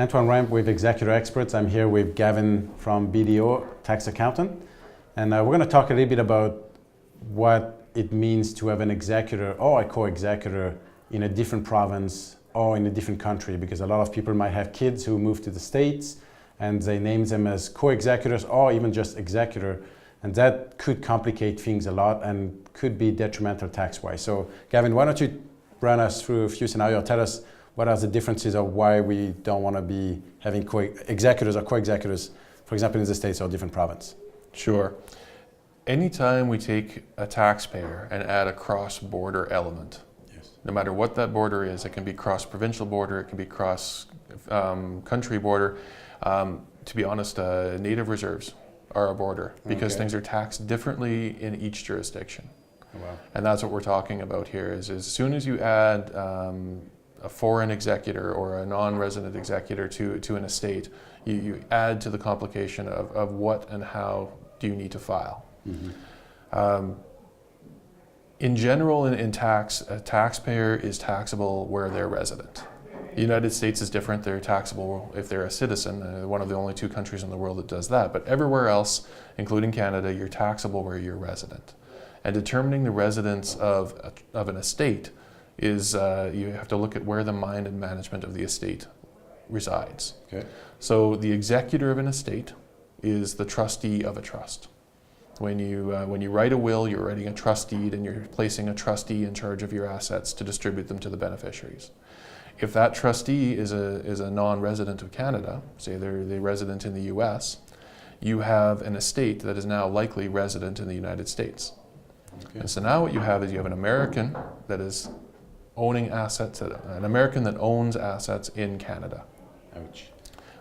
Antoine Rempp with Executor Experts. I'm here with Gavin from BDO, tax accountant. And we're going to talk a little bit about what it means to have an executor or a co-executor in a different province or in a different country, because a lot of people might have kids who move to the States and they name them as co-executors or even just executor. And that could complicate things a lot and could be detrimental tax-wise. So Gavin, why don't you run us through a few scenarios, tell us what are the differences of why we don't want to be having executors or co-executors, for example, in the States or different province? Sure. Anytime we take a taxpayer and add a cross-border element, yes, no matter what that border is, it can be cross-provincial border, it can be cross-country border. To be honest, native reserves are a border because things are taxed differently in each jurisdiction. Oh, wow. And that's what we're talking about here is as soon as you add a foreign executor or a non-resident executor to an estate, you add to the complication of what and how do you need to file. Mm-hmm. In general, in tax, a taxpayer is taxable where they're resident. The United States is different. They're taxable if they're a citizen, one of the only two countries in the world that does that. But everywhere else, including Canada, you're taxable where you're resident. And determining the residence of an estate is you have to look at where the mind and management of the estate resides. Okay. So the executor of an estate is the trustee of a trust. When you write a will, you're writing a trust deed and you're placing a trustee in charge of your assets to distribute them to the beneficiaries. If that trustee is a non-resident of Canada, say they're resident in the US, you have an estate that is now likely resident in the United States. Okay. And so now what you have is you have an American that is owning assets, an American that owns assets in Canada. Ouch.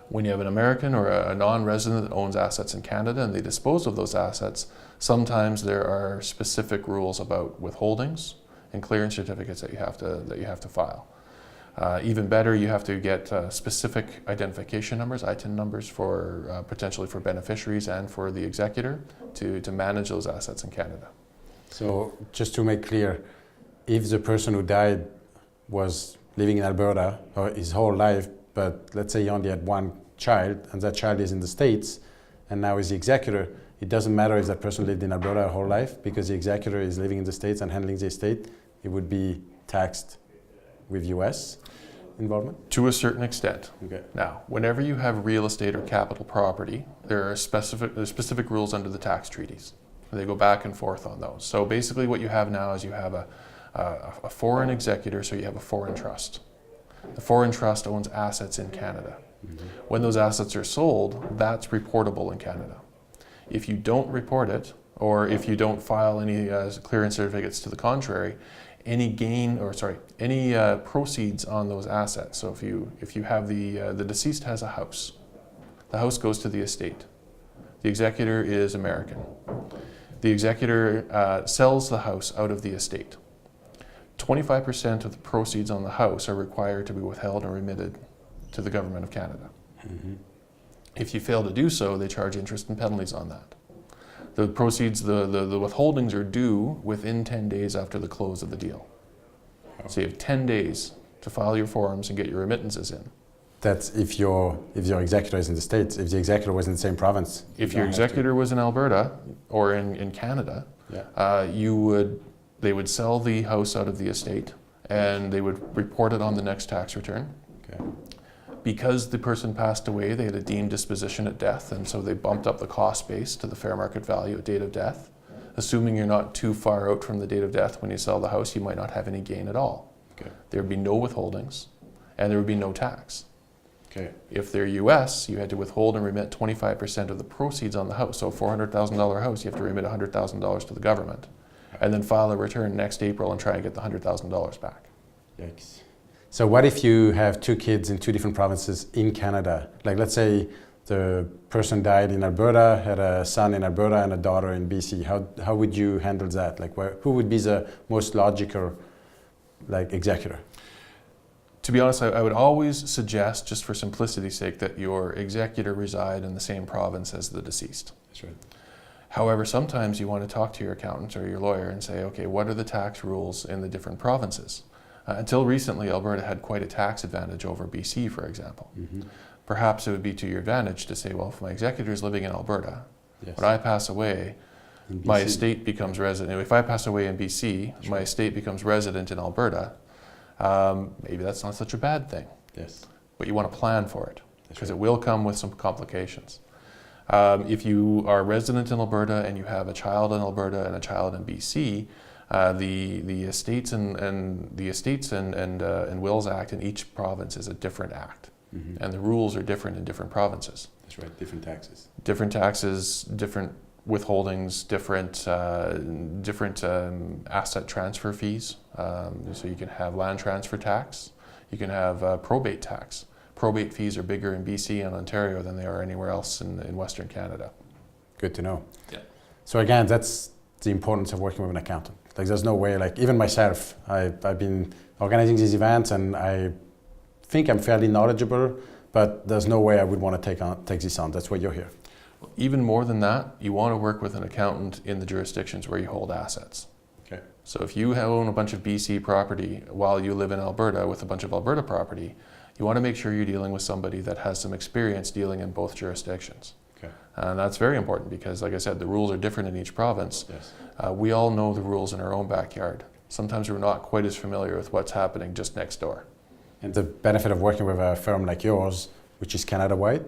When you have an American or a non-resident that owns assets in Canada and they dispose of those assets, sometimes there are specific rules about withholdings and clearance certificates that you have to file. Even better, you have to get specific identification numbers, ITIN numbers, for potentially for beneficiaries and for the executor to manage those assets in Canada. So just to make clear, if the person who died was living in Alberta or his whole life, but let's say he only had one child and that child is in the States and now is the executor, it doesn't matter if that person lived in Alberta her whole life because the executor is living in the States and handling the estate, it would be taxed with US involvement? To a certain extent. Okay. Now, whenever you have real estate or capital property, there's specific rules under the tax treaties. They go back and forth on those. So basically what you have now is you have a foreign executor, so you have a foreign trust. The foreign trust owns assets in Canada. Mm-hmm. When those assets are sold, that's reportable in Canada. If you don't report it, or if you don't file any clearance certificates to the contrary, any proceeds on those assets. So if you have the deceased has a house, the house goes to the estate. The executor is American. The executor sells the house out of the estate. 25% of the proceeds on the house are required to be withheld and remitted to the government of Canada. Mm-hmm. If you fail to do so, they charge interest and penalties on that. The proceeds, the withholdings are due within 10 days after the close of the deal. So you have 10 days to file your forms and get your remittances in. That's if your executor is in the States. If the executor was in the same province. If your executor was in Alberta or in Canada, yeah. They would sell the house out of the estate and they would report it on the next tax return. Okay. Because the person passed away, they had a deemed disposition at death, and so they bumped up the cost base to the fair market value at date of death. Assuming you're not too far out from the date of death when you sell the house, you might not have any gain at all. Okay. There would be no withholdings and there would be no tax. Okay. If they're US, you had to withhold and remit 25% of the proceeds on the house. So a $400,000 house, you have to remit $100,000 to the government and then file a return next April and try and get the $100,000 back. Yikes. So what if you have two kids in two different provinces in Canada? Like let's say the person died in Alberta, had a son in Alberta and a daughter in BC. How would you handle that? Like who would be the most logical executor? To be honest, I would always suggest, just for simplicity's sake, that your executor reside in the same province as the deceased. That's right. However, sometimes you want to talk to your accountant or your lawyer and say, okay, what are the tax rules in the different provinces? Until recently, Alberta had quite a tax advantage over BC, for example. Perhaps it would be to your advantage to say, well, if my executor is living in Alberta, when I pass away, my estate becomes resident. If I pass away in BC, my estate becomes resident in Alberta. Maybe that's not such a bad thing. Yes. But you want to plan for it, because it will come with some complications. If you are resident in Alberta and you have a child in Alberta and a child in BC, the Estates and Wills Act in each province is a different act, and the rules are different in different provinces. That's right. Different taxes. Different taxes, different withholdings, different asset transfer fees. So you can have land transfer tax. You can have probate tax. Probate fees are bigger in BC and Ontario than they are anywhere else in Western Canada. Good to know. Yeah. So again, that's the importance of working with an accountant. Like there's no way, like even myself, I've been organizing these events and I think I'm fairly knowledgeable, but there's no way I would want to take this on. That's why you're here. Even more than that, you want to work with an accountant in the jurisdictions where you hold assets. Okay. So if you own a bunch of BC property while you live in Alberta with a bunch of Alberta property, you want to make sure you're dealing with somebody that has some experience dealing in both jurisdictions. Okay. And that's very important because, like I said, the rules are different in each province. Yes. We all know the rules in our own backyard. Sometimes we're not quite as familiar with what's happening just next door. And the benefit of working with a firm like yours, which is Canada-wide,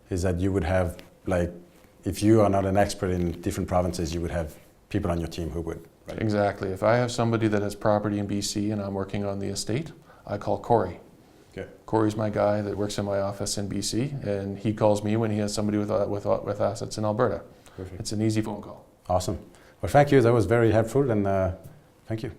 is that you would have, like, if you are not an expert in different provinces, you would have people on your team who would. Right? Exactly. If I have somebody that has property in BC and I'm working on the estate, I call Corey. Okay. Corey's my guy that works in my office in BC, and he calls me when he has somebody with assets in Alberta. Perfect. It's an easy phone call. Awesome. Well, thank you. That was very helpful, and thank you.